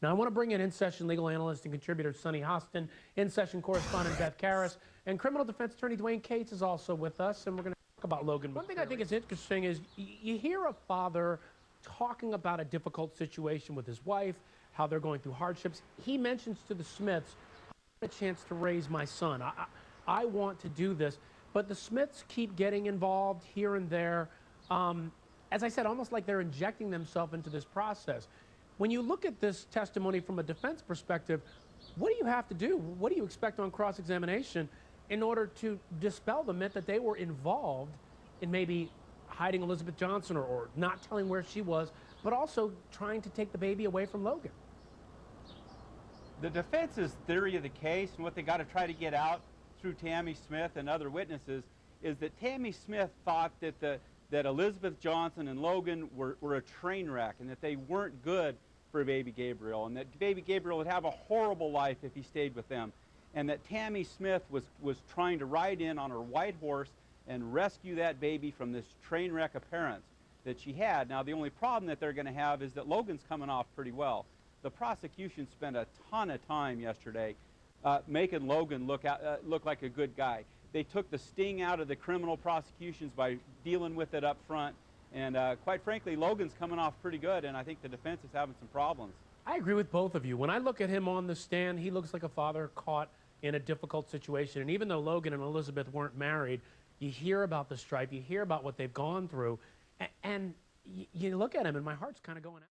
Now, I want to bring in-session legal analyst and contributor Sunny Hostin, in-session correspondent Beth Karras, and criminal defense attorney Dwane Cates is also with us, and we're going to talk about Logan. One thing I think is interesting is you hear a father talking about a difficult situation with his wife, how they're going through hardships. He mentions to the Smiths, I want a chance to raise my son. I want to do this. But the Smiths keep getting involved here and there. As I said, almost like they're injecting themselves into this process. When you look at this testimony from a defense perspective, what do you have to do? What do you expect on cross-examination in order to dispel the myth that they were involved in maybe hiding Elizabeth Johnson or not telling where she was, but also trying to take the baby away from Logan? The defense's theory of the case and what they got to try to get out through Tammi Smith and other witnesses is that Tammi Smith thought that Elizabeth Johnson and Logan were a train wreck and that they weren't good for baby Gabriel, and that baby Gabriel would have a horrible life if he stayed with them, and that Tammi Smith was trying to ride in on her white horse and rescue that baby from this train wreck appearance that she had. Now, the only problem that they're going to have is that Logan's coming off pretty well. The prosecution spent a ton of time yesterday making Logan look like a good guy. They took the sting out of the criminal prosecutions by dealing with it up front. And quite frankly, Logan's coming off pretty good, and I think the defense is having some problems. I agree with both of you. When I look at him on the stand, he looks like a father caught in a difficult situation. And even though Logan and Elizabeth weren't married, you hear about the strife, you hear about what they've gone through, and you look at him, and my heart's kind of going out.